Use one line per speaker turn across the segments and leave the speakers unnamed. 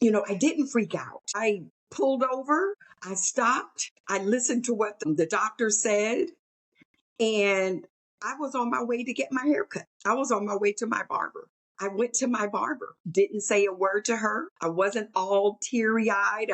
I didn't freak out. I pulled over, I stopped, I listened to what the doctor said, and I was on my way to get my hair cut. I was on my way to my barber. I went to my barber, didn't say a word to her. I wasn't all teary eyed.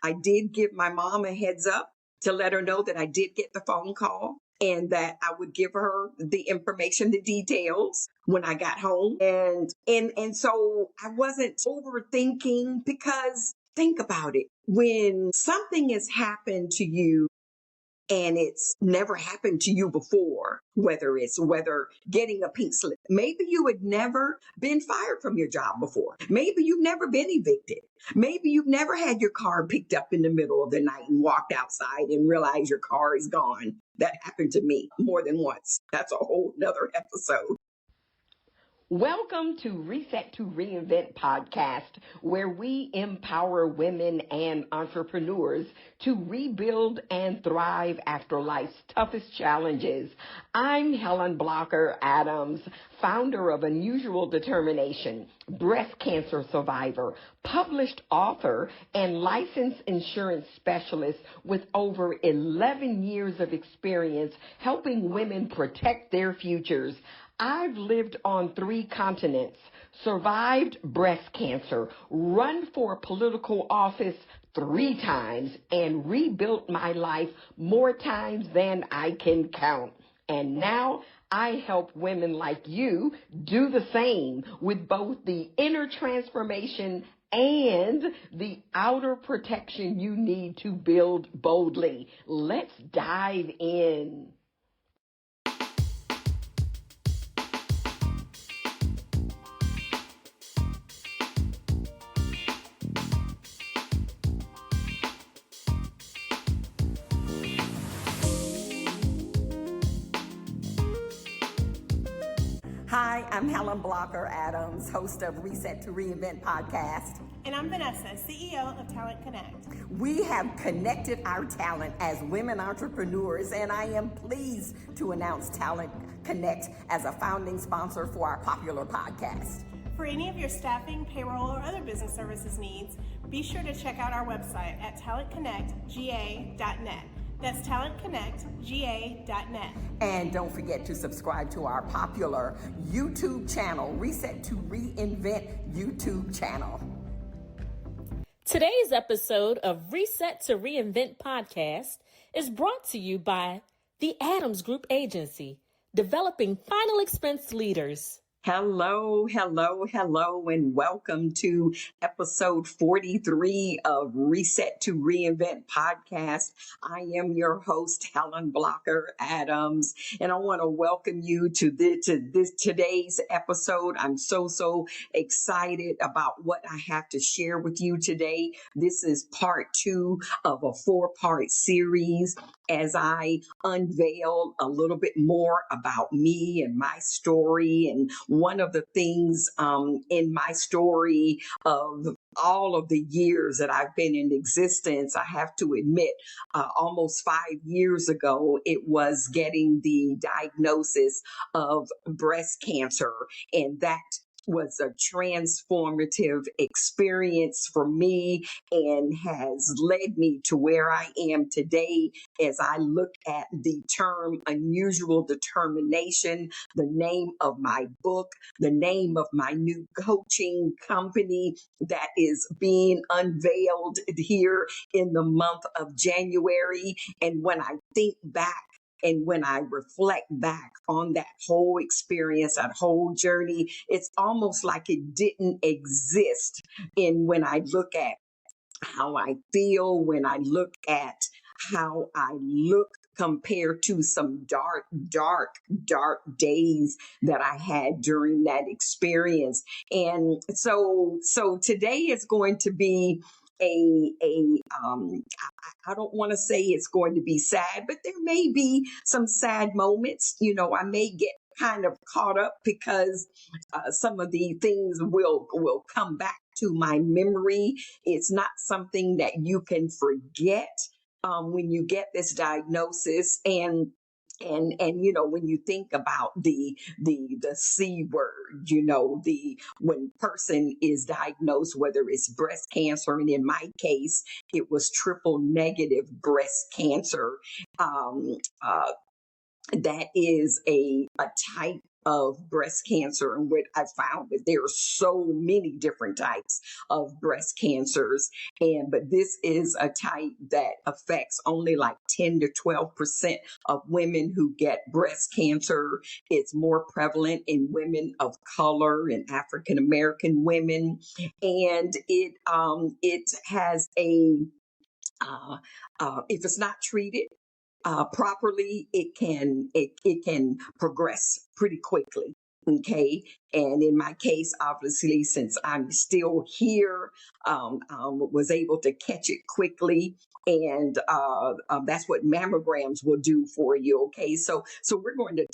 I did give my mom a heads up to let her know that I did get the phone call and that I would give her the information, the details when I got home. And so I wasn't overthinking, because think about it. When something has happened to you and it's never happened to you before, whether getting a pink slip. Maybe you had never been fired from your job before. Maybe you've never been evicted. Maybe you've never had your car picked up in the middle of the night and walked outside and realized your car is gone. That happened to me more than once. That's a whole nother episode.
Welcome to Reset to Reinvent podcast, where we empower women and entrepreneurs to rebuild and thrive after life's toughest challenges. I'm Helen Blocker Adams, founder of Unusual Determination, breast cancer survivor, published author, and licensed insurance specialist with over 11 years of experience helping women protect their futures. I've lived on 3 continents, survived breast cancer, run for political office 3 times, and rebuilt my life more times than I can count. And now I help women like you do the same with both the inner transformation and the outer protection you need to build boldly. Let's dive in.
Hi, I'm Helen Blocker Adams, host of Reset to Reinvent podcast.
And I'm Vanessa, CEO of Talent Connect.
We have connected our talent as women entrepreneurs, and I am pleased to announce Talent Connect as a founding sponsor for our popular podcast.
For any of your staffing, payroll, or other business services needs, be sure to check out our website at talentconnectga.net. That's talentconnectga.net.
And don't forget to subscribe to our popular YouTube channel, Reset to Reinvent YouTube channel.
Today's episode of Reset to Reinvent podcast is brought to you by the Adams Group Agency, developing final expense leaders.
Hello, and welcome to episode 43 of Reset to Reinvent podcast. I am your host, Helen Blocker Adams, and I want to welcome you to today's episode. I'm so excited about what I have to share with you today. This is part 2 of a 4-part series as I unveil a little bit more about me and my story. And one of the things in my story of all of the years that I've been in existence, I have to admit, almost 5 years ago, it was getting the diagnosis of breast cancer. And that was a transformative experience for me and has led me to where I am today as I look at the term unusual determination, the name of my book, the name of my new coaching company that is being unveiled here in the month of January. And when I think back, and when I reflect back on that whole experience, that whole journey, it's almost like it didn't exist. And when I look at how I feel, when I look at how I look compared to some dark days that I had during that experience. And so today is going to be I don't want to say it's going to be sad, but there may be some sad moments. I may get kind of caught up because some of the things will come back to my memory. It's not something that you can forget when you get this diagnosis. And And when you think about the C word, the when person is diagnosed, whether it's breast cancer, and in my case it was triple negative breast cancer. um, uh, that is a type of breast cancer. And what I found that there are so many different types of breast cancers. But this is a type that affects only like 10 to 12% of women who get breast cancer. It's more prevalent in women of color and African American women. And it has if it's not treated properly, it can progress pretty quickly. Okay, and in my case, obviously, since I'm still here, was able to catch it quickly, and that's what mammograms will do for you. Okay, so we're going to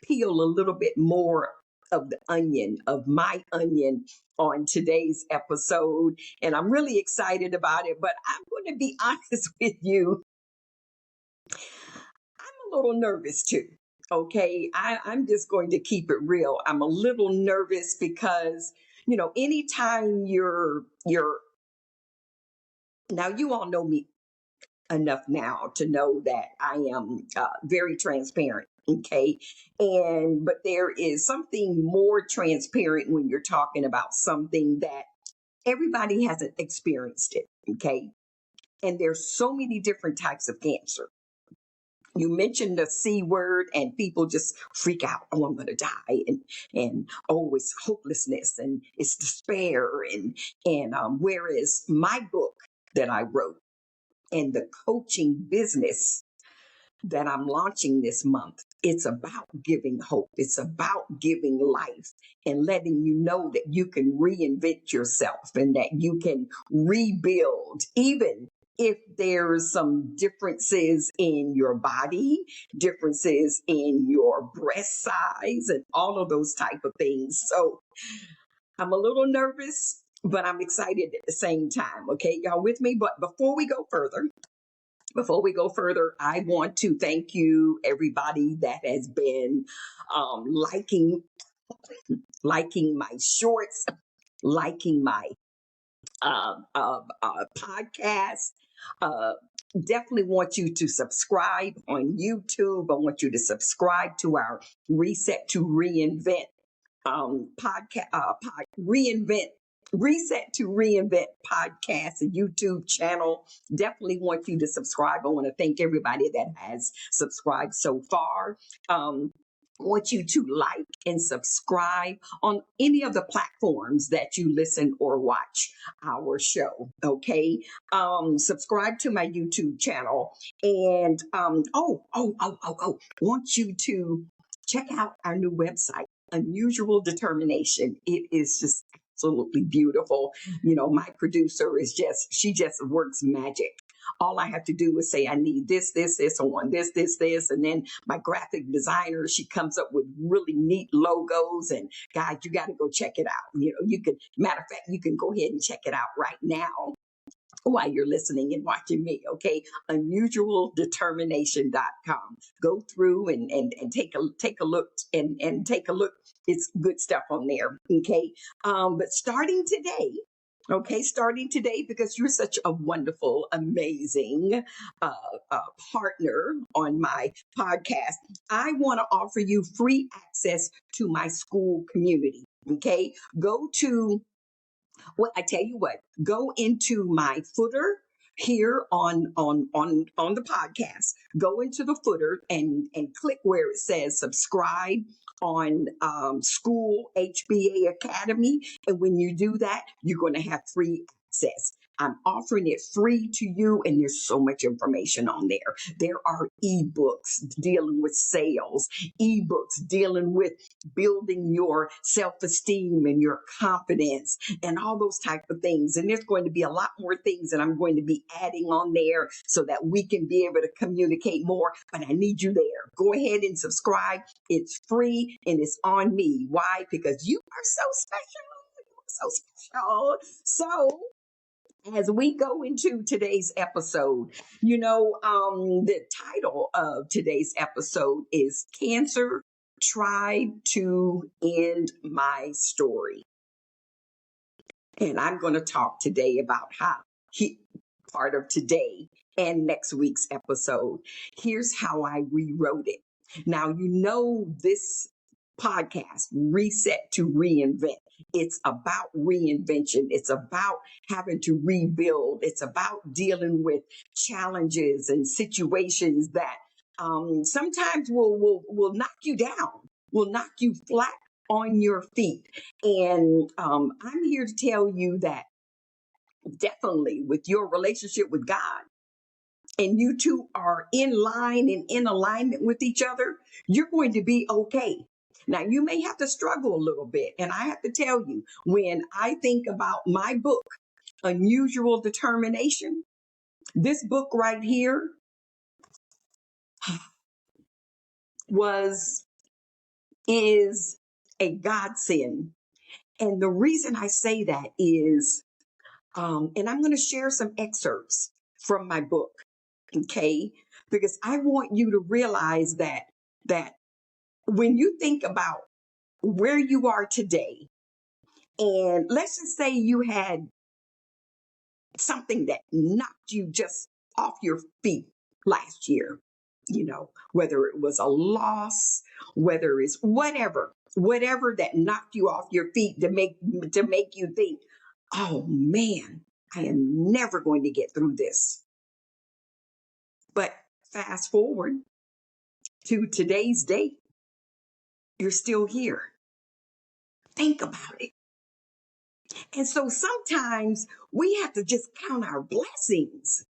peel a little bit more of the onion, of my onion, on today's episode, and I'm really excited about it. But I'm going to be honest with you, a little nervous too. Okay, I'm just going to keep it real. I'm a little nervous because anytime you're now, you all know me enough now to know that I am very transparent. Okay, but there is something more transparent when you're talking about something that everybody hasn't experienced it. Okay, and there's so many different types of cancer. You mentioned the C word and people just freak out. Oh, I'm going to die. And oh, it's hopelessness and it's despair. And whereas my book that I wrote and the coaching business that I'm launching this month, it's about giving hope. It's about giving life and letting you know that you can reinvent yourself and that you can rebuild, even if there's some differences in your body, differences in your breast size, and all of those type of things. So I'm a little nervous, but I'm excited at the same time. Okay, y'all with me? But before we go further, I want to thank you, everybody that has been liking my shorts, liking my podcast. Uh, Definitely want you to subscribe on YouTube. I want you to subscribe to our Reset to Reinvent podcast, Reinvent. Reset to Reinvent podcast and YouTube channel. Definitely want you to subscribe. I want to thank everybody that has subscribed so far. Want you to like and subscribe on any of the platforms that you listen or watch our show. Okay. Subscribe to my YouTube channel. And want you to check out our new website, Unusual Determination. It is just absolutely beautiful. My producer she just works magic. All I have to do is say, I need this, I want this. And then my graphic designer, she comes up with really neat logos. And guys, you got to go check it out. Matter of fact, you can go ahead and check it out right now while you're listening and watching me. Okay. Unusualdetermination.com. Go through and take a look and take a look. It's good stuff on there. Okay. But starting today, because you're such a wonderful, amazing partner on my podcast, I want to offer you free access to my school community. Okay. I tell you what, go into my footer here on the podcast. Go into the footer and click where it says subscribe on School HBA Academy. And when you do that, you're going to have free access. I'm offering it free to you, and there's so much information on there. There are ebooks dealing with sales, ebooks dealing with building your self-esteem and your confidence and all those type of things. And there's going to be a lot more things that I'm going to be adding on there so that we can be able to communicate more. But I need you there. Go ahead and subscribe. It's free and it's on me. Why? Because you are so special. You are so special. So as we go into today's episode, the title of today's episode is Cancer Tried to End My Story. And I'm going to talk today about how part of today and next week's episode. Here's how I rewrote it. Now, this podcast, Reset to Reinvent. It's about reinvention. It's about having to rebuild. It's about dealing with challenges and situations that sometimes will knock you down, will knock you flat on your feet. And I'm here to tell you that definitely with your relationship with God, and you two are in line and in alignment with each other, you're going to be okay. Now, you may have to struggle a little bit. And I have to tell you, when I think about my book, Unusual Determination, this book right here is a godsend. And the reason I say that is, and I'm going to share some excerpts from my book, okay? Because I want you to realize that when you think about where you are today, and let's just say you had something that knocked you just off your feet last year, whether it was a loss, whether it's whatever that knocked you off your feet to make you think, oh man, I am never going to get through this. But fast forward to today's date, you're still here. Think about it. And so sometimes we have to just count our blessings.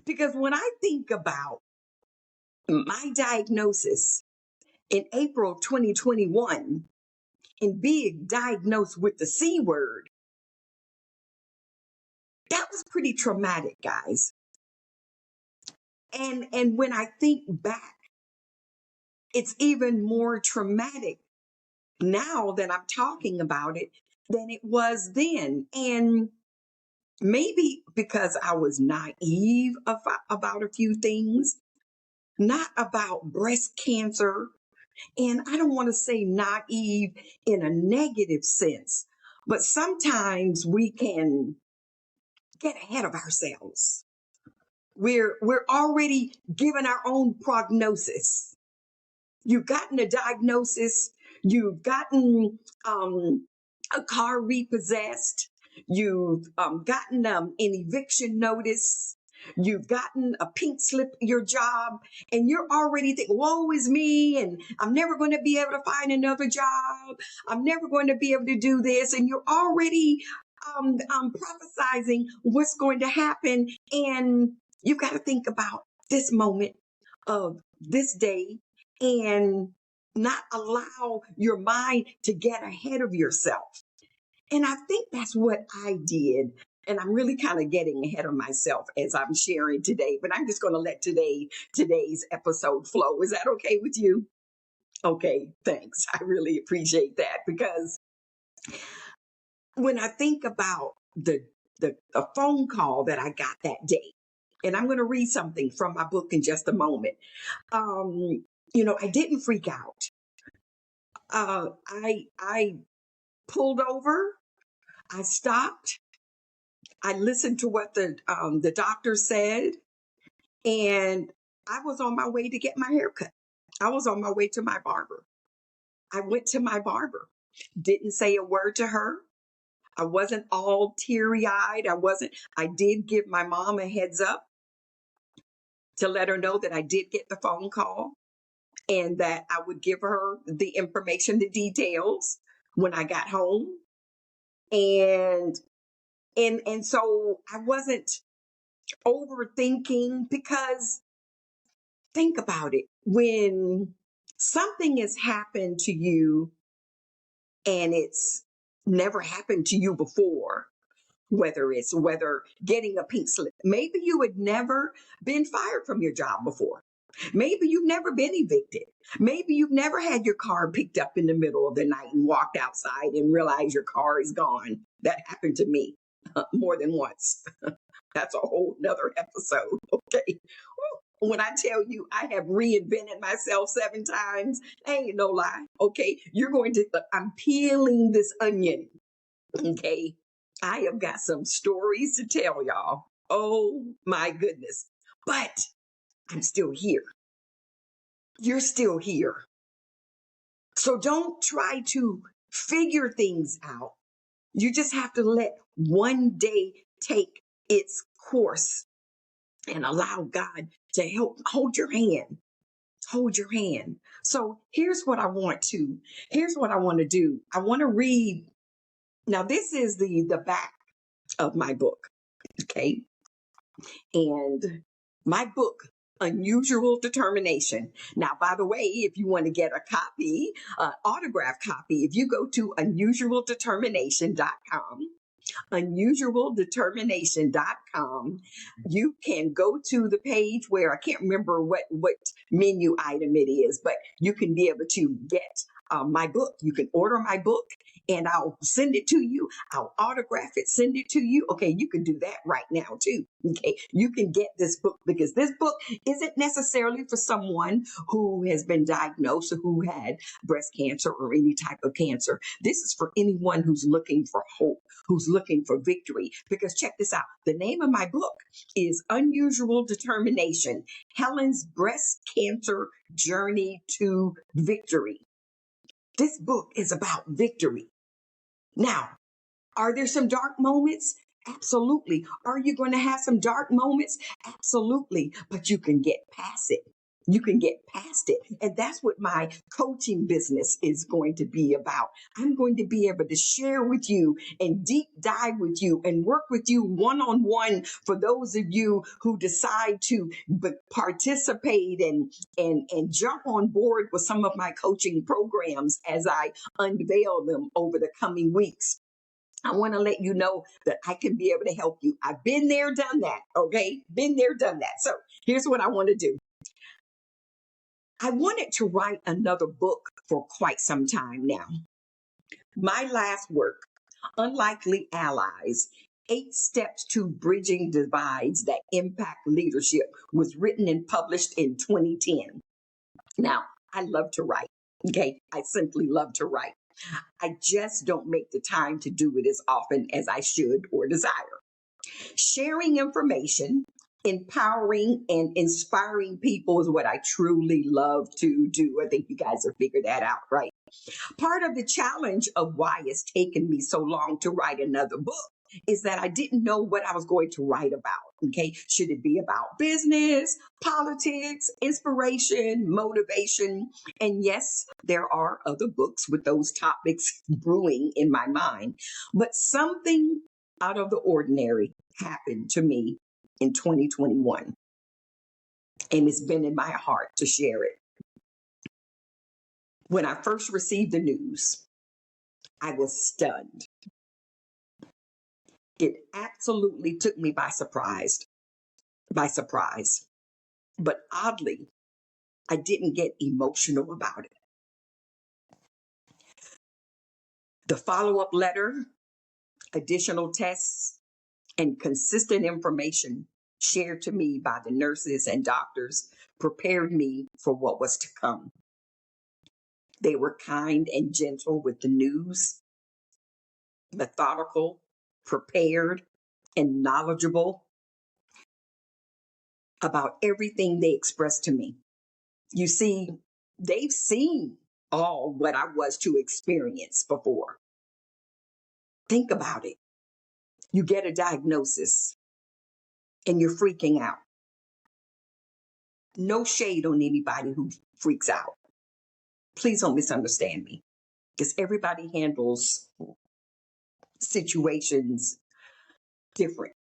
Because when I think about my diagnosis in April 2021 and being diagnosed with the C word, that was pretty traumatic, guys. And when I think back, it's even more traumatic now that I'm talking about it than it was then. And maybe because I was naive about a few things, not about breast cancer. And I don't want to say naive in a negative sense, but sometimes we can get ahead of ourselves. We're already given our own prognosis. You've gotten a diagnosis. You've gotten a car repossessed. You've gotten an eviction notice. You've gotten a pink slip at your job, and you're already thinking, woe is me, and I'm never going to be able to find another job. I'm never going to be able to do this. And you're already prophesizing what's going to happen. And you've got to think about this moment of this day and not allow your mind to get ahead of yourself. And I think that's what I did. And I'm really kind of getting ahead of myself as I'm sharing today, but I'm just going to let today's episode flow. Is that okay with you? Okay, thanks. I really appreciate that, because when I think about the phone call that I got that day, and I'm going to read something from my book in just a moment. I didn't freak out. I pulled over. I stopped. I listened to what the doctor said, and I was on my way to get my hair cut. I was on my way to my barber. I went to my barber. Didn't say a word to her. I wasn't all teary-eyed. I did give my mom a heads up to let her know that I did get the phone call and that I would give her the information, the details when I got home. And so I wasn't overthinking, because think about it. When something has happened to you and it's never happened to you before, whether getting a pink slip, maybe you had never been fired from your job before. Maybe you've never been evicted. Maybe you've never had your car picked up in the middle of the night and walked outside and realized your car is gone. That happened to me. more than once. That's a whole nother episode. Okay. When I tell you I have reinvented myself 7 times, ain't no lie. Okay. I'm peeling this onion. Okay. I have got some stories to tell y'all. Oh my goodness. But I'm still here. You're still here. So don't try to figure things out. You just have to let one day take its course and allow God to help hold your hand. Hold your hand. So here's what I want to do. I want to read. Now, this is the back of my book. Okay. And my book, Unusual Determination. Now, by the way, if you want to get a copy, autograph copy, if you go to unusualdetermination.com, unusualdetermination.com, you can go to the page where I can't remember what menu item it is, but you can be able to get my book. You can order my book and I'll send it to you. I'll autograph it, send it to you. Okay, you can do that right now too. Okay, you can get this book because this book isn't necessarily for someone who has been diagnosed or who had breast cancer or any type of cancer. This is for anyone who's looking for hope, who's looking for victory. Because check this out. The name of my book is Unusual Determination, Helen's Breast Cancer Journey to Victory. This book is about victory. Now, are there some dark moments? Absolutely. Are you going to have some dark moments? Absolutely. But you can get past it. You can get past it. And that's what my coaching business is going to be about. I'm going to be able to share with you and deep dive with you and work with you one-on-one for those of you who decide to participate and jump on board with some of my coaching programs as I unveil them over the coming weeks. I want to let you know that I can be able to help you. I've been there, done that. Okay. Been there, done that. So here's what I want to do. I wanted to write another book for quite some time now. My last work, Unlikely Allies, 8 Steps to Bridging Divides That Impact Leadership, was written and published in 2010. Now, I love to write. Okay. I simply love to write. I just don't make the time to do it as often as I should or desire. Sharing information, empowering and inspiring people is what I truly love to do. I think you guys have figured that out, right? Part of the challenge of why it's taken me so long to write another book is that I didn't know what I was going to write about. Okay. Should it be about business, politics, inspiration, motivation? And yes, there are other books with those topics brewing in my mind, but something out of the ordinary happened to me in 2021. And it's been in my heart to share it. When I first received the news, I was stunned. It absolutely took me by surprise. But oddly, I didn't get emotional about it. The follow-up letter, additional tests, and consistent information shared to me by the nurses and doctors prepared me for what was to come. They were kind and gentle with the news, methodical, prepared, and knowledgeable about everything they expressed to me. You see, they've seen all what I was to experience before. Think about it. You get a diagnosis and you're freaking out. No shade on anybody who freaks out. Please don't misunderstand me, because everybody handles situations differently.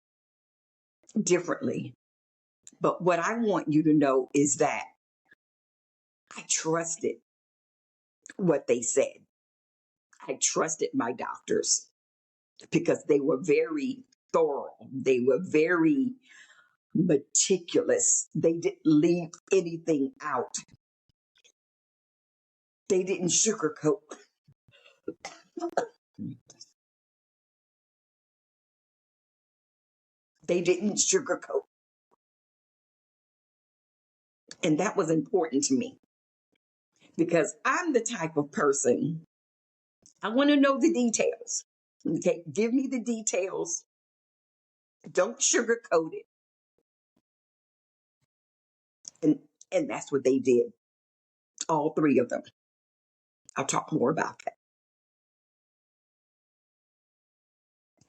But what I want you to know is that I trusted what they said. I trusted my doctors because they were very thorough. They were very meticulous. They didn't leave anything out. They didn't sugarcoat. They didn't sugarcoat. And that was important to me because I'm the type of person, I want to know the details. Okay, give me the details. Don't sugarcoat it. And that's what they did. All three of them. I'll talk more about that.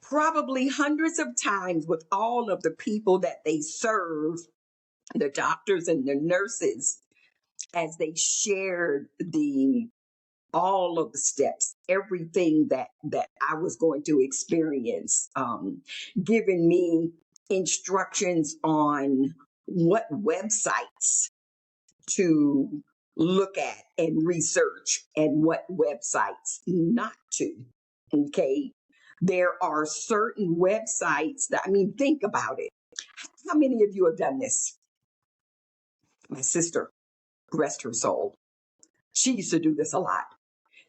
Probably hundreds of times with all of the people that they serve, the doctors and the nurses, as they shared all of the steps, everything that I was going to experience, giving me instructions on what websites to look at and research and what websites not to. Okay. There are certain websites that, I mean, think about it. How many of you have done this? My sister, rest her soul, she used to do this a lot.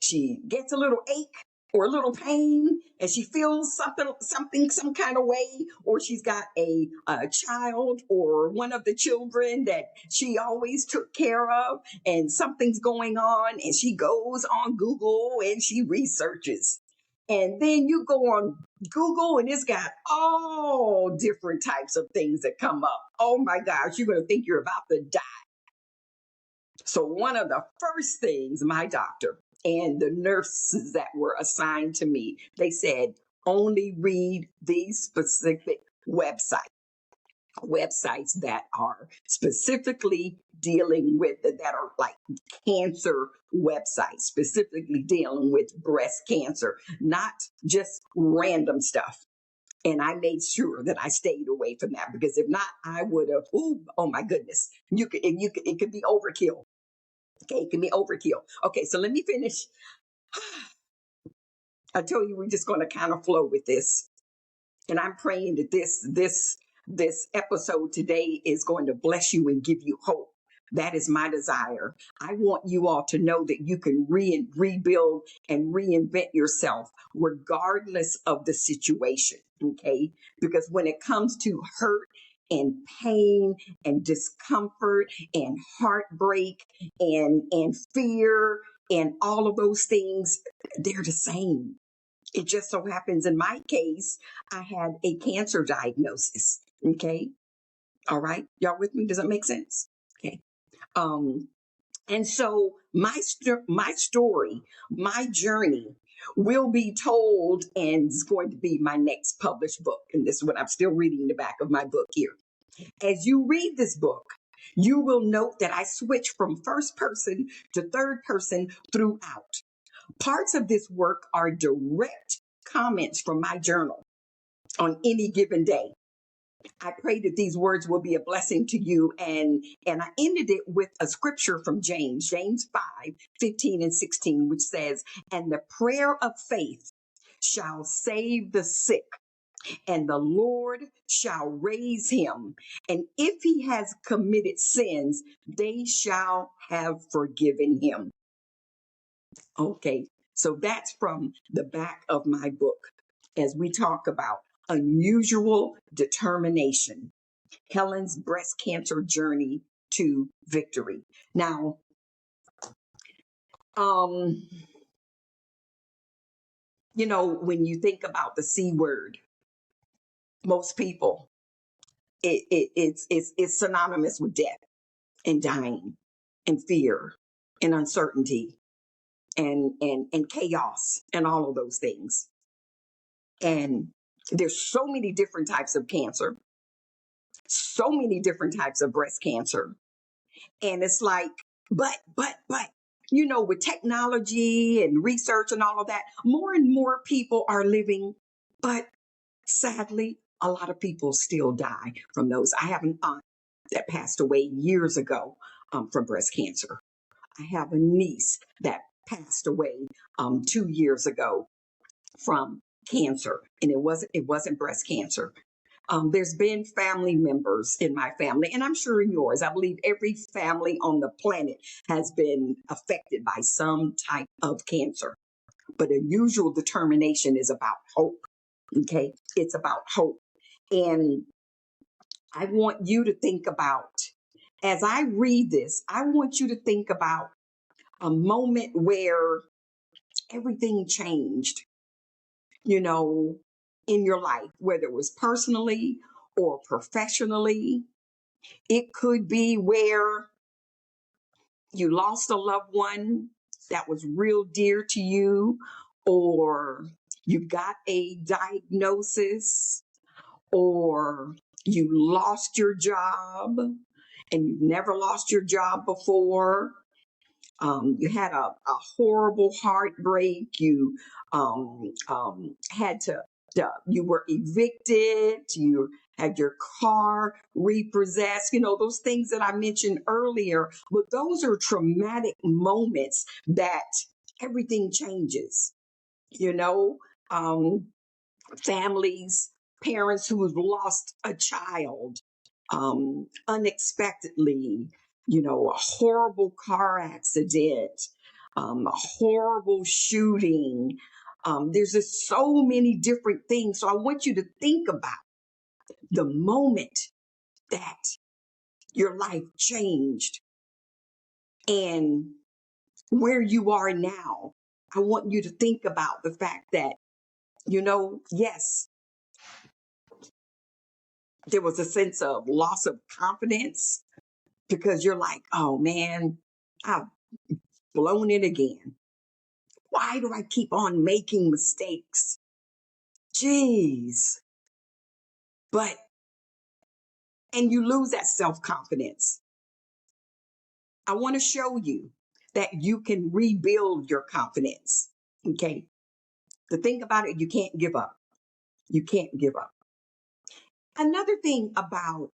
She gets a little ache or a little pain and she feels some kind of way, or she's got a child or one of the children that she always took care of and something's going on, and she goes on Google and she researches. And then you go on Google and it's got all different types of things that come up. Oh my gosh, you're going to think you're about to die. So one of the first things my doctor and the nurses that were assigned to me, they said, only read these specific websites that are specifically dealing with, that are like cancer websites, specifically dealing with breast cancer, not just random stuff. And I made sure that I stayed away from that, because if not, I would have, oh my goodness, it could be overkill. Okay, it can be overkill. Okay, so let me finish. I told you we're just going to kind of flow with this. And I'm praying that this episode today is going to bless you and give you hope. That is my desire. I want you all to know that you can rebuild and reinvent yourself regardless of the situation, okay? Because when it comes to hurt and pain and discomfort and heartbreak and fear and all of those things, they're the same. It just so happens in my case, I had a cancer diagnosis, okay? All right, y'all with me? Does that make sense? Okay. And so my story, my journey will be told, and it's going to be my next published book. And this is what I'm still reading in the back of my book here. As you read this book, you will note that I switch from first person to third person throughout. Parts of this work are direct comments from my journal on any given day. I pray that these words will be a blessing to you. And I ended it with a scripture from James 5:15-16, which says, and the prayer of faith shall save the sick, and the Lord shall raise him. And if he has committed sins, they shall have forgiven him. Okay, so that's from the back of my book as we talk about unusual determination, Helen's breast cancer journey to victory. Now, when you think about the C word, most people, it's synonymous with death and dying and fear and uncertainty and chaos and all of those things. And there's so many different types of cancer, so many different types of breast cancer. And it's like, but, with technology and research and all of that, more and more people are living, but sadly, a lot of people still die from those. I have an aunt that passed away years ago from breast cancer. I have a niece that passed away 2 years ago from cancer, and it wasn't breast cancer. There's been family members in my family, and I'm sure in yours. I believe every family on the planet has been affected by some type of cancer. But unusual determination is about hope. Okay, it's about hope. And I want you to think about, as I read this, I want you to think about a moment where everything changed, you know, in your life, whether it was personally or professionally. It could be where you lost a loved one that was real dear to you, or you got a diagnosis, or you lost your job and you've never lost your job before. You had a horrible heartbreak. You had you were evicted. You had your car repossessed. You know, those things that I mentioned earlier. But those are traumatic moments that everything changes. You know, families, parents who have lost a child unexpectedly, you know, a horrible car accident, a horrible shooting. There's just so many different things. So I want you to think about the moment that your life changed and where you are now. I want you to think about the fact that, you know, yes, there was a sense of loss of confidence because you're like, oh man, I've blown it again. Why do I keep on making mistakes? Jeez. But, and you lose that self-confidence. I want to show you that you can rebuild your confidence. Okay. The thing about it, you can't give up. You can't give up. Another thing about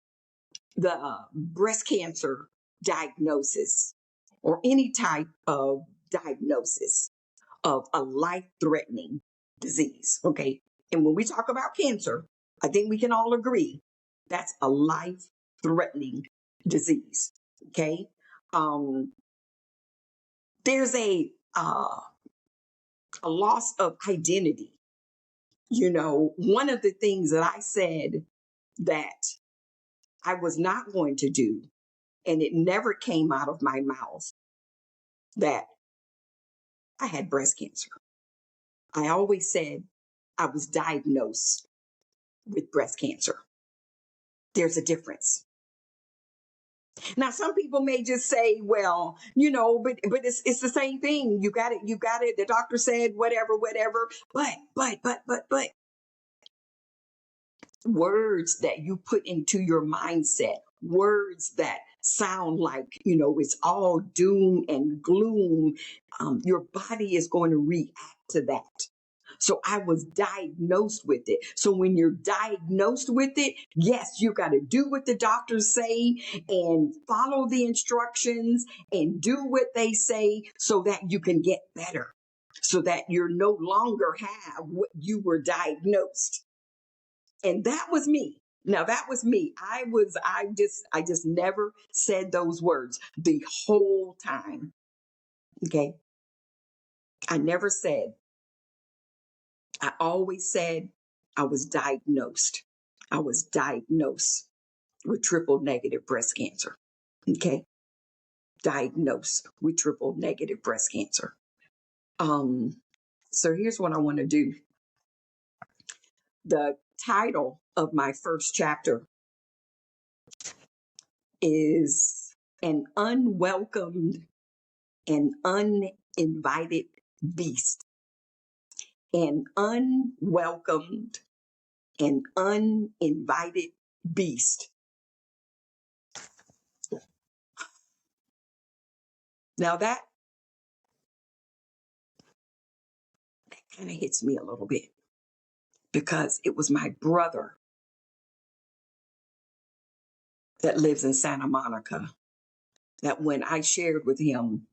the breast cancer diagnosis or any type of diagnosis of a life-threatening disease, okay? And when we talk about cancer, I think we can all agree that's a life-threatening disease, okay? There's a loss of identity. You know, one of the things that I said that I was not going to do, and it never came out of my mouth, that I had breast cancer. I always said I was diagnosed with breast cancer. There's a difference. Now, some people may just say, well, you know, but it's the same thing. You got it. The doctor said whatever. But words that you put into your mindset, words that sound like, you know, it's all doom and gloom, your body is going to react to that. So I was diagnosed with it. So when you're diagnosed with it, yes, you got to do what the doctors say and follow the instructions and do what they say so that you can get better, so that you're no longer have what you were diagnosed. And that was me. Now that was me. I just never said those words the whole time. Okay. I never said. I always said I was diagnosed. I was diagnosed with triple negative breast cancer. Okay. Diagnosed with triple negative breast cancer. So here's what I want to do. The title of my first chapter is An Unwelcomed and Uninvited Beast. An unwelcomed and uninvited beast. Now that kind of hits me a little bit because it was my brother that lives in Santa Monica that when I shared with him,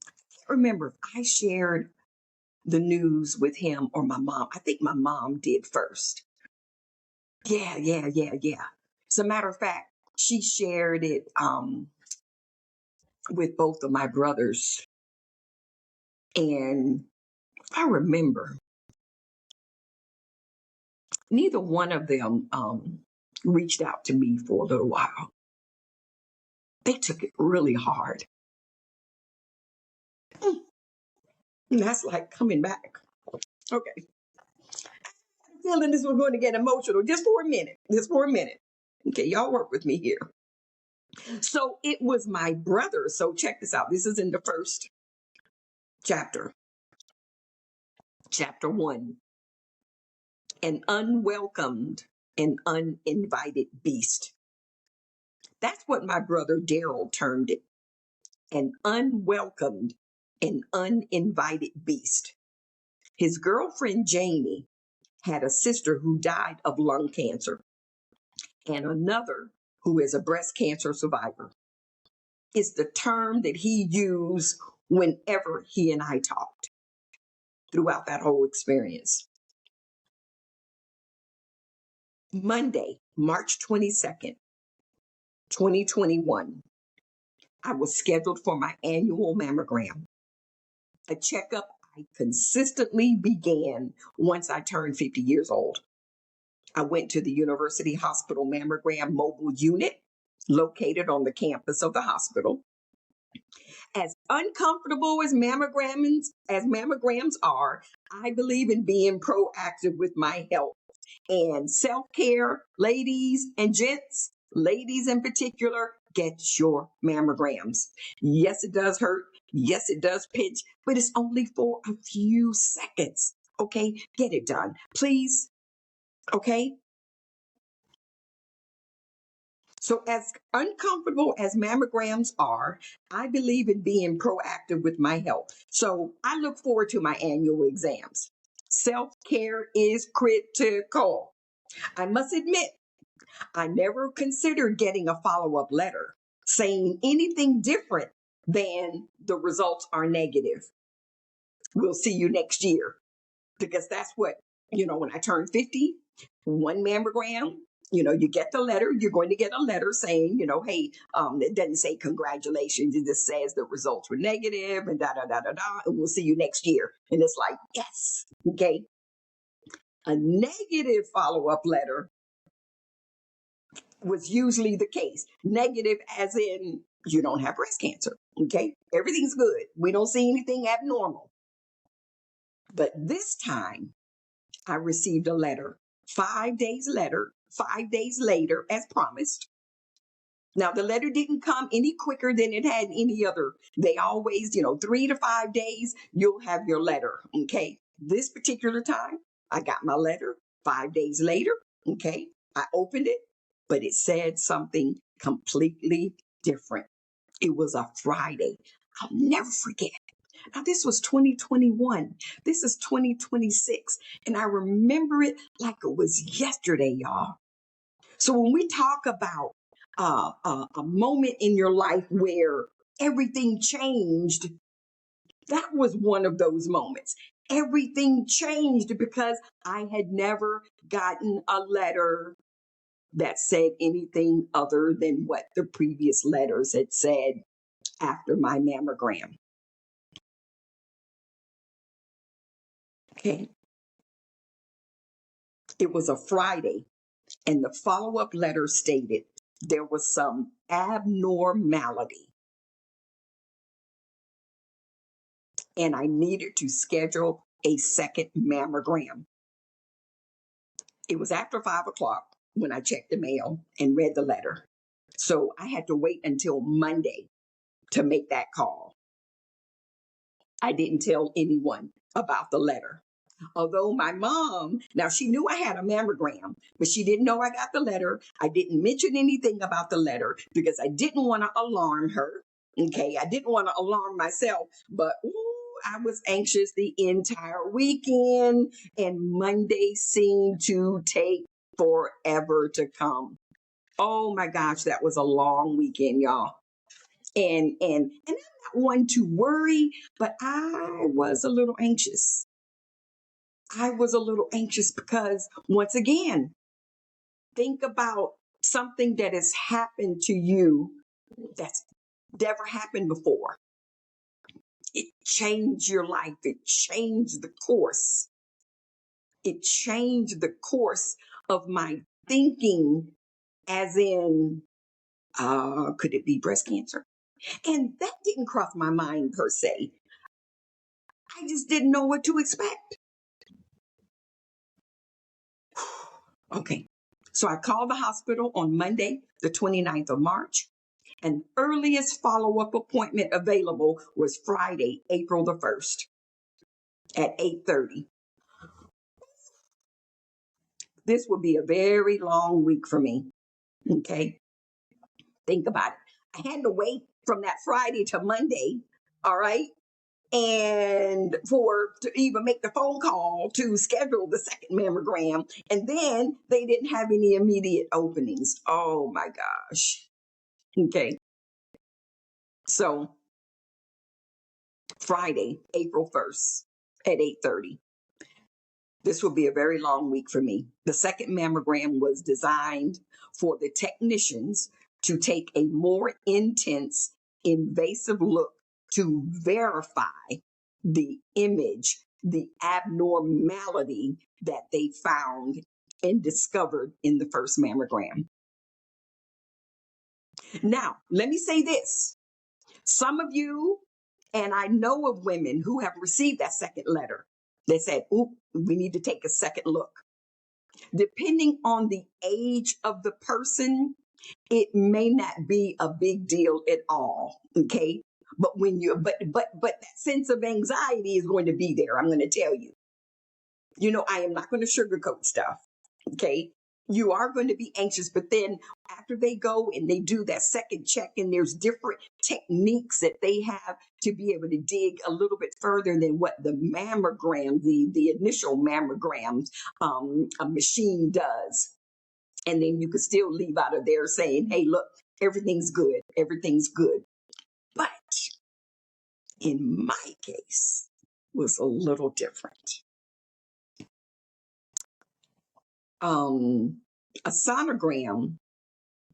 I can't remember if I shared the news with him or my mom. I think my mom did first. Yeah. As a matter of fact, she shared it with both of my brothers. And I remember neither one of them reached out to me for a little while. They took it really hard. And that's like coming back. Okay. I'm feeling this was going to get emotional just for a minute. Okay, y'all work with me here. So it was my brother. So check this out. This is in the first chapter. Chapter 1. An unwelcomed and uninvited beast. That's what my brother Daryl termed it. An unwelcomed and uninvited beast. His girlfriend Jamie had a sister who died of lung cancer and another who is a breast cancer survivor. It's the term that he used whenever he and I talked throughout that whole experience. Monday, March 22nd, 2021, I was scheduled for my annual mammogram, a checkup I consistently began once I turned 50 years old. I went to the University Hospital Mammogram Mobile Unit located on the campus of the hospital. As uncomfortable as mammograms are, I believe in being proactive with my health and self-care. Ladies and gents, ladies in particular, get your mammograms. Yes, it does hurt. Yes, it does pinch, but it's only for a few seconds. Okay, get it done, please. Okay. So as uncomfortable as mammograms are, I believe in being proactive with my health. So I look forward to my annual exams. Self-care is critical. I must admit, I never considered getting a follow-up letter saying anything different than the results are negative. We'll see you next year. Because that's what, when I turned 50, one mammogram, you get the letter, you're going to get a letter saying, hey, it doesn't say congratulations. It just says the results were negative and and we'll see you next year. And it's like, yes. Okay. A negative follow-up letter was usually the case. Negative as in you don't have breast cancer. Okay. Everything's good. We don't see anything abnormal. But this time I received a letter, 5 days later, as promised. Now, the letter didn't come any quicker than it had any other. They always, 3 to 5 days, you'll have your letter. Okay. This particular time, I got my letter 5 days later. Okay. I opened it, but it said something completely different. It was a Friday. I'll never forget. Now, this was 2021. This is 2026. And I remember it like it was yesterday, y'all. So when we talk about a moment in your life where everything changed, that was one of those moments. Everything changed because I had never gotten a letter that said anything other than what the previous letters had said after my mammogram. Okay. It was a Friday, and the follow-up letter stated there was some abnormality, and I needed to schedule a second mammogram. It was after 5 o'clock when I checked the mail and read the letter. So I had to wait until Monday to make that call. I didn't tell anyone about the letter. Although my mom, now she knew I had a mammogram, but she didn't know I got the letter. I didn't mention anything about the letter because I didn't want to alarm her. Okay, I didn't want to alarm myself, but I was anxious the entire weekend, and Monday seemed to take forever to come. Oh my gosh, that was a long weekend, y'all. And I'm not one to worry, but I was a little anxious. I was a little anxious because, once again, think about something that has happened to you that's never happened before. It changed your life. It changed the course. It changed the course of my thinking as in, could it be breast cancer? And that didn't cross my mind per se. I just didn't know what to expect. Okay. So I called the hospital on Monday, the 29th of March, and earliest follow-up appointment available was Friday, April the 1st at 8:30. This will be a very long week for me. Okay. Think about it. I had to wait from that Friday to Monday. All right. And to even make the phone call to schedule the second mammogram. And then they didn't have any immediate openings. Oh my gosh. Okay. So Friday, April 1st at 8:30. This will be a very long week for me. The second mammogram was designed for the technicians to take a more intense, invasive look to verify the image, the abnormality that they found and discovered in the first mammogram. Now, let me say this. Some of you, and I know of women who have received that second letter, they said, "Oop, we need to take a second look." Depending on the age of the person, it may not be a big deal at all. Okay. But but that sense of anxiety is going to be there. I'm going to tell you. I am not going to sugarcoat stuff. Okay. You are going to be anxious, but then after they go and they do that second check, and there's different techniques that they have to be able to dig a little bit further than what the mammogram, the initial mammogram a machine does. And then you could still leave out of there saying, "Hey, look, everything's good. Everything's good." But in my case, was a little different. A sonogram.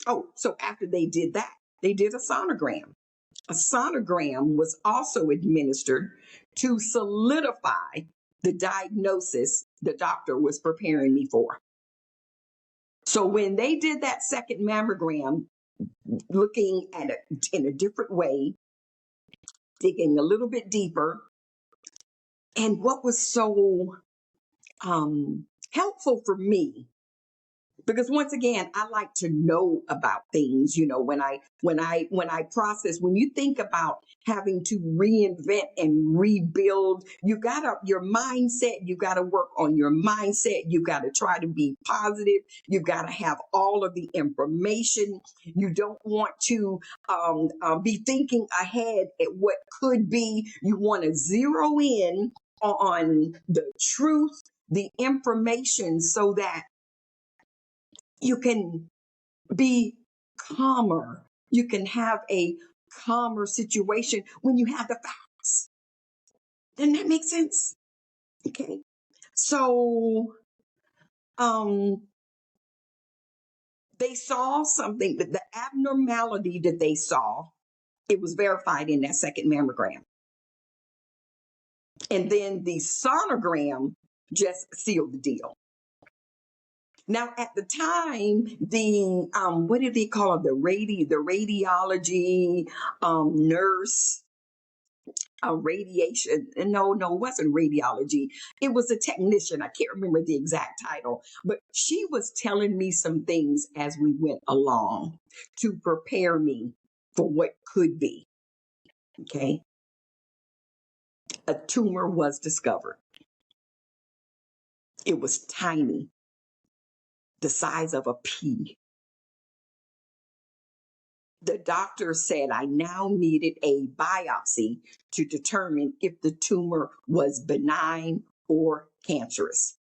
Oh, so after they did that, they did a sonogram. A sonogram was also administered to solidify the diagnosis the doctor was preparing me for. So when they did that second mammogram, looking at it in a different way, digging a little bit deeper, and what was so helpful for me, because once again, I like to know about things. When I process, when you think about having to reinvent and rebuild, your mindset, you gotta work on your mindset. You gotta try to be positive. You gotta have all of the information. You don't want to be thinking ahead at what could be. You want to zero in on the truth, the information, so that you can be calmer. You can have a calmer situation when you have the facts. Doesn't that make sense? Okay. So, they saw something, that the abnormality that they saw, it was verified in that second mammogram. And then the sonogram just sealed the deal. Now, at the time, the what did they call it? The radiology nurse, radiation. No, it wasn't radiology. It was a technician. I can't remember the exact title, but she was telling me some things as we went along to prepare me for what could be. Okay. A tumor was discovered. It was tiny, the size of a pea. The doctor said I now needed a biopsy to determine if the tumor was benign or cancerous.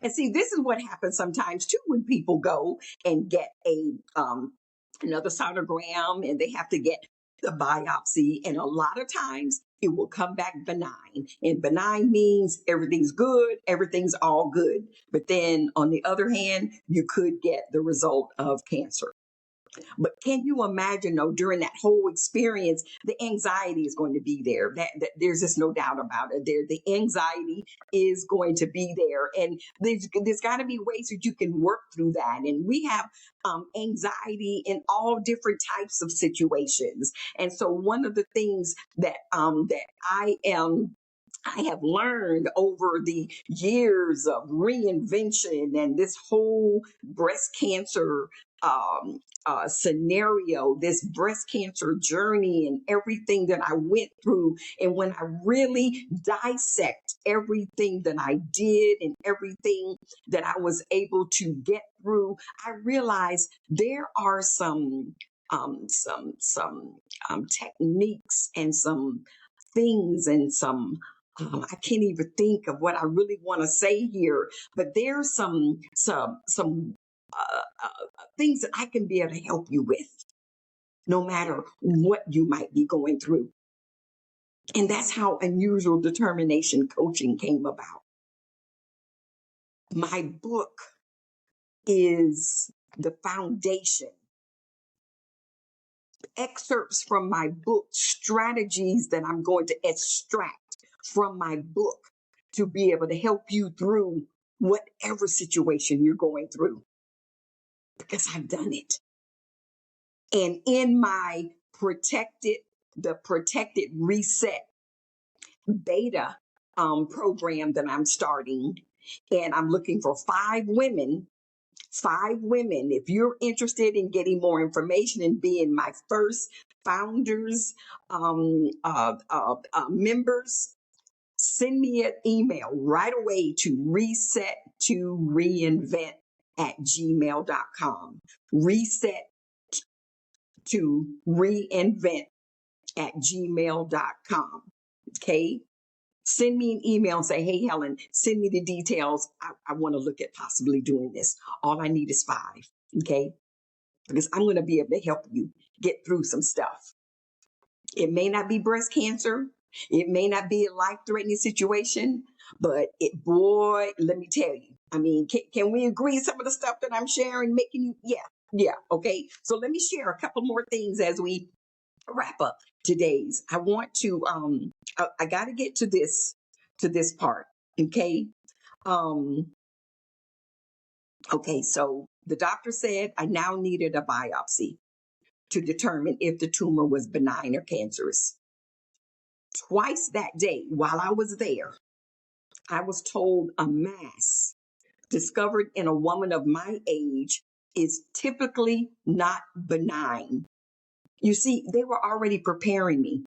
And see, this is what happens sometimes too when people go and get another sonogram, and they have to get the biopsy. And a lot of times it will come back benign. And benign means everything's good, everything's all good. But then on the other hand, you could get the result of cancer. But can you imagine, though, during that whole experience, the anxiety is going to be there. That there's just no doubt about it. The anxiety is going to be there, and there's got to be ways that you can work through that. And we have anxiety in all different types of situations. And so, one of the things that I have learned over the years of reinvention and this whole breast cancer scenario, this breast cancer journey, and everything that I went through. And when I really dissect everything that I did and everything that I was able to get through, I realized there are some techniques and some things and some I can't even think of what I really want to say here, but there's some things that I can be able to help you with, no matter what you might be going through. And that's how Unusual Determination Coaching came about. My book is the foundation. Excerpts from my book, strategies that I'm going to extract from my book to be able to help you through whatever situation you're going through, because I've done it. And in my the Protected Reset beta program that I'm starting, and I'm looking for 5 women. If you're interested in getting more information and being my first founders, members, send me an email right away to reset2reinvent@gmail.com. reset2reinvent@gmail.com. Okay. Send me an email and say, hey, Helen, send me the details. I want to look at possibly doing this. All I need is 5. Okay. Because I'm going to be able to help you get through some stuff. It may not be breast cancer. It may not be a life-threatening situation, but let me tell you. I mean, can we agree some of the stuff that I'm sharing making you? Yeah. Okay. So let me share a couple more things as we wrap up today's. I want to I got to get to this part. Okay. Okay, so the doctor said I now needed a biopsy to determine if the tumor was benign or cancerous. Twice that day while I was there, I was told a mass discovered in a woman of my age is typically not benign. You see, they were already preparing me.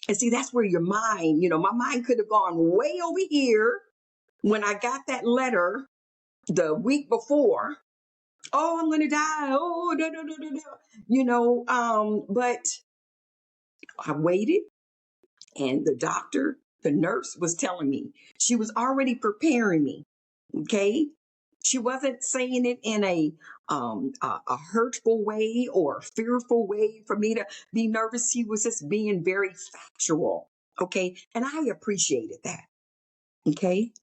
And see, that's where your mind, my mind could have gone way over here when I got that letter the week before. Oh, I'm going to die. Oh, but I waited, and the nurse was telling me, she was already preparing me. Okay. She wasn't saying it in a hurtful way or fearful way for me to be nervous. She was just being very factual. Okay. And I appreciated that. Okay.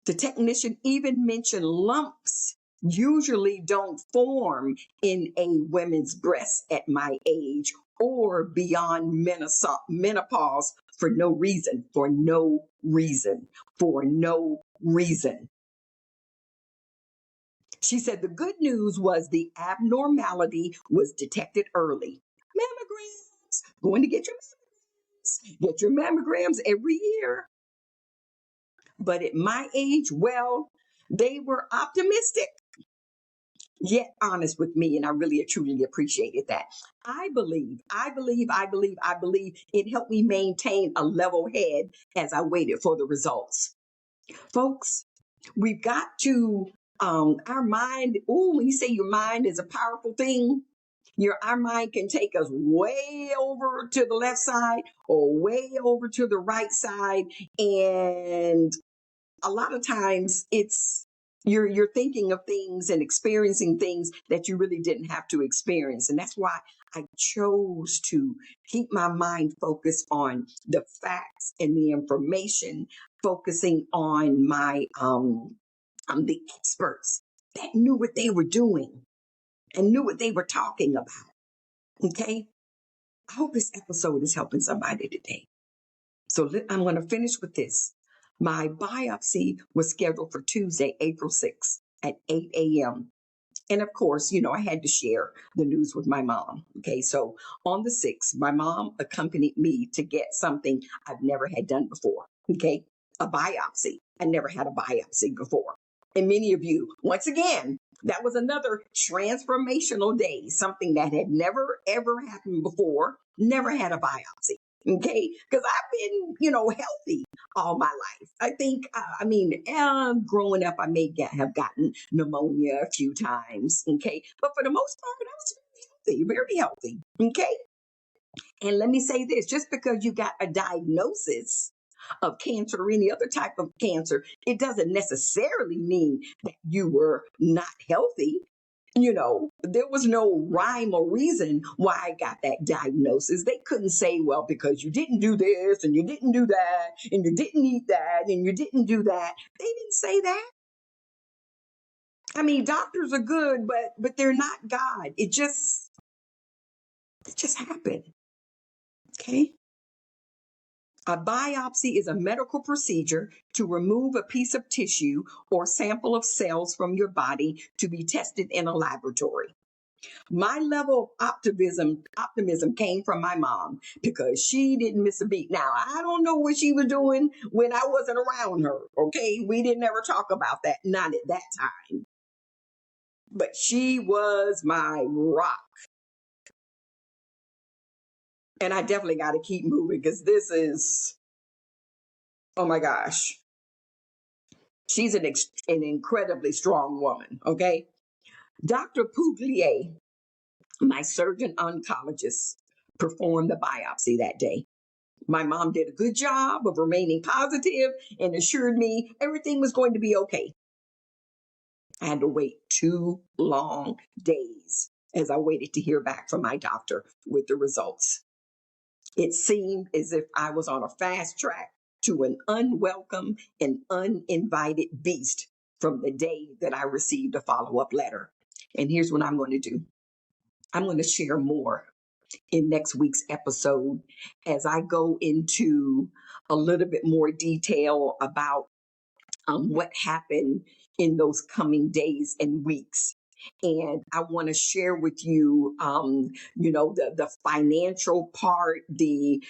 The technician even mentioned lumps usually don't form in a woman's breast at my age or beyond menopause for no reason. She said the good news was the abnormality was detected early. Mammograms, going to get your mammograms every year. But at my age, well, they were optimistic, yet honest with me, and I really truly appreciated that. I believe it helped me maintain a level head as I waited for the results. Folks, we've got to, our mind, when you say your mind is a powerful thing, our mind can take us way over to the left side or way over to the right side. And a lot of times it's, you're thinking of things and experiencing things that you really didn't have to experience. And that's why I chose to keep my mind focused on the facts and the information, focusing on my the experts that knew what they were doing. and knew what they were talking about. Okay? I hope this episode is helping somebody today. So I'm going to finish with this. My biopsy was scheduled for Tuesday, April 6th at 8 a.m. And of course, I had to share the news with my mom. Okay, so on the 6th, my mom accompanied me to get something I've never had done before. Okay, a biopsy. I never had a biopsy before. And many of you, once again, that was another transformational day, something that had never, ever happened before, never had a biopsy. Okay, because I've been, healthy all my life. I think, growing up, I may have gotten pneumonia a few times. Okay, but for the most part, I was very healthy. Okay, and let me say this: just because you got a diagnosis of cancer or any other type of cancer, it doesn't necessarily mean that you were not healthy. There was no rhyme or reason why I got that diagnosis. They couldn't say, well, because you didn't do this and you didn't do that and you didn't eat that and you didn't do that. They didn't say that. I mean, doctors are good, but they're not God. It just happened. Okay. A biopsy is a medical procedure to remove a piece of tissue or sample of cells from your body to be tested in a laboratory. My level of optimism came from my mom because she didn't miss a beat. Now, I don't know what she was doing when I wasn't around her, okay? We didn't ever talk about that, not at that time. But she was my rock. And I definitely got to keep moving because this is, oh my gosh. She's an incredibly strong woman, okay? Dr. Pouglier, my surgeon oncologist, performed the biopsy that day. My mom did a good job of remaining positive and assured me everything was going to be okay. I had to wait 2 long days as I waited to hear back from my doctor with the results. It seemed as if I was on a fast track to an unwelcome and uninvited beast from the day that I received a follow-up letter. And here's what I'm going to do. I'm going to share more in next week's episode as I go into a little bit more detail about what happened in those coming days and weeks. And I want to share with you, the financial part, a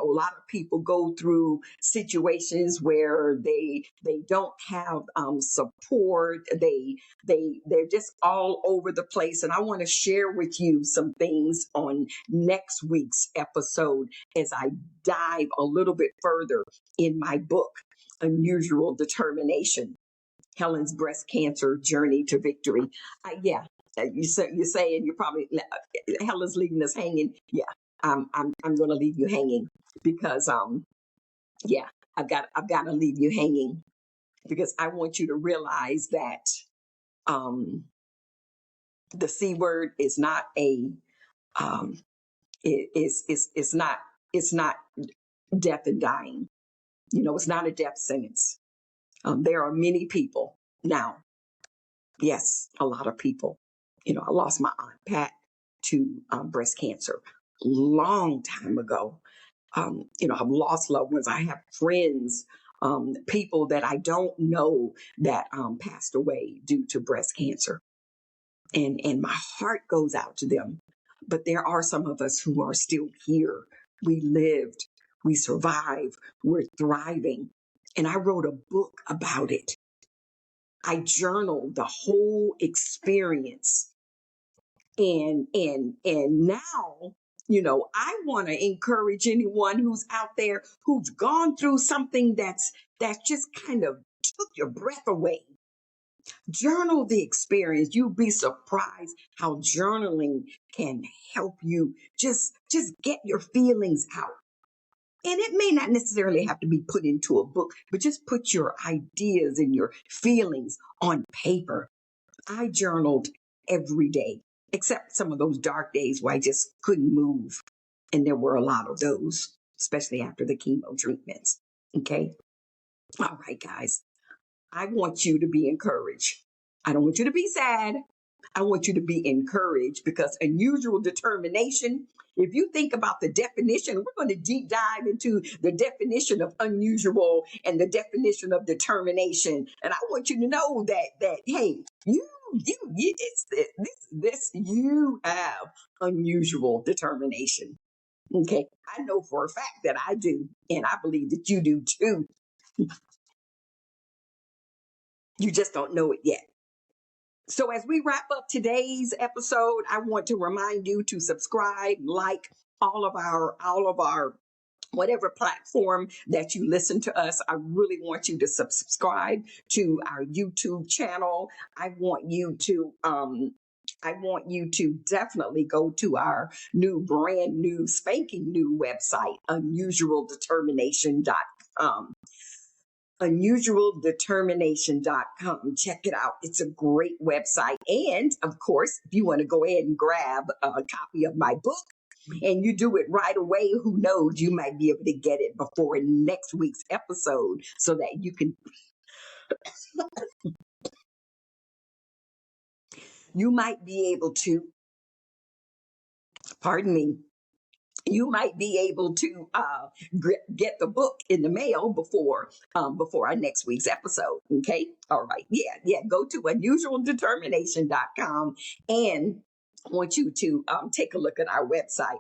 lot of people go through situations where they don't have support. They're just all over the place. And I want to share with you some things on next week's episode as I dive a little bit further in my book, Unusual Determination, Helen's Breast Cancer Journey to Victory. You're saying you're probably, Helen's leaving us hanging. Yeah, I'm going to leave you hanging because I've got to leave you hanging because I want you to realize that the C word is not it's not death and dying. It's not a death sentence. There are many people now. Yes, a lot of people. I lost my Aunt Pat to breast cancer long time ago. I've lost loved ones. I have friends, people that I don't know that passed away due to breast cancer. And my heart goes out to them. But there are some of us who are still here. We lived, we survived, we're thriving. And I wrote a book about it. I journaled the whole experience. And now, I want to encourage anyone who's out there who's gone through something that's just kind of took your breath away. Journal the experience. You'll be surprised how journaling can help you just get your feelings out. And it may not necessarily have to be put into a book, but just put your ideas and your feelings on paper. I journaled every day, except some of those dark days where I just couldn't move. And there were a lot of those, especially after the chemo treatments. Okay. All right, guys. I want you to be encouraged. I don't want you to be sad. I want you to be encouraged, because unusual determination, if you think about the definition, we're going to deep dive into the definition of unusual and the definition of determination. And I want you to know that hey, you have unusual determination. Okay. I know for a fact that I do, and I believe that you do too. You just don't know it yet. So as we wrap up today's episode, I want to remind you to subscribe, like all of our whatever platform that you listen to us. I really want you to subscribe to our YouTube channel. I want you to definitely go to our brand new spanking new website, unusualdetermination.com. unusualdetermination.com. Check it out. It's a great website. And of course, if you want to go ahead and grab a copy of my book and you do it right away, who knows, you might be able to get it before next week's episode so that you can you might be able to, you might be able to get the book in the mail before our next week's episode. Okay. All right. Yeah. Go to unusualdetermination.com, and I want you to take a look at our website.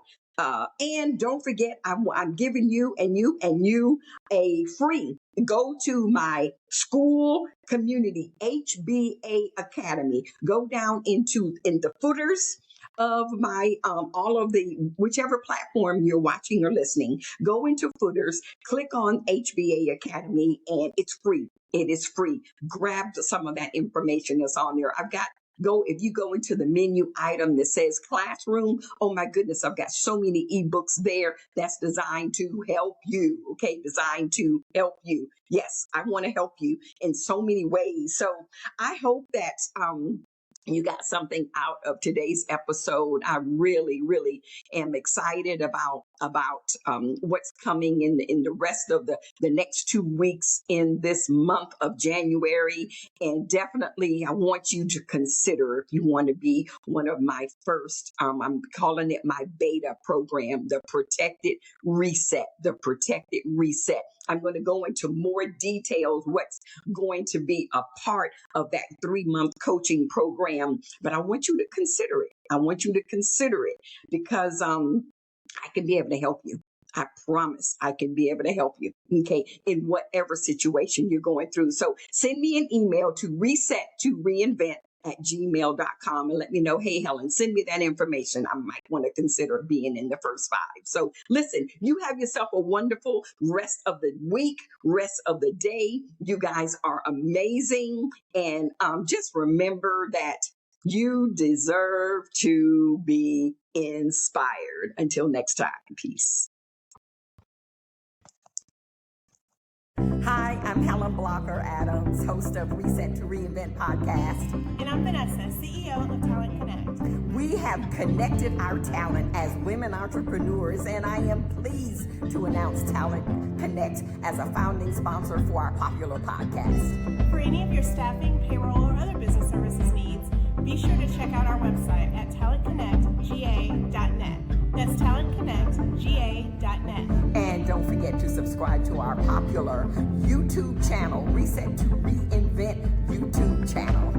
And don't forget, I'm giving you and you a free, go to my school community, HBA Academy. Go down in the footers of my all of the whichever platform you're watching or listening. Go into footers, click on HBA Academy, and it's free. It is free. Grab some of that information that's on there. If you go into the menu item that says classroom, oh my goodness, I've got so many ebooks there that's designed to help you. Okay, designed to help you. Yes, I want to help you in so many ways. So I hope that you got something out of today's episode. I really, really am excited about what's coming in the rest of the next 2 weeks in this month of January. And definitely, I want you to consider, if you want to be one of my first, I'm calling it my beta program, the Protected Reset, I'm going to go into more details, what's going to be a part of that 3-month coaching program. But I want you to consider it. Because I can be able to help you. I promise I can be able to help you, okay, in whatever situation you're going through. So send me an email to reset2reinvent@gmail.com and let me know, hey, Helen, send me that information. I might want to consider being in the first 5. So listen, you have yourself a wonderful rest of the week, rest of the day. You guys are amazing. And just remember that you deserve to be inspired. Until next time, peace.
Hi, I'm Helen Blocker Adams, host of Reset to Reinvent podcast.
And I'm Vanessa, CEO of Talent Connect.
We have connected our talent as women entrepreneurs, and I am pleased to announce Talent Connect as a founding sponsor for our popular podcast.
For any of your staffing, payroll, or other business services needs, be sure to check out our website at talentconnectga.net. That's talentconnectga.net.
And don't forget to subscribe to our popular YouTube channel, Reset to Reinvent YouTube channel.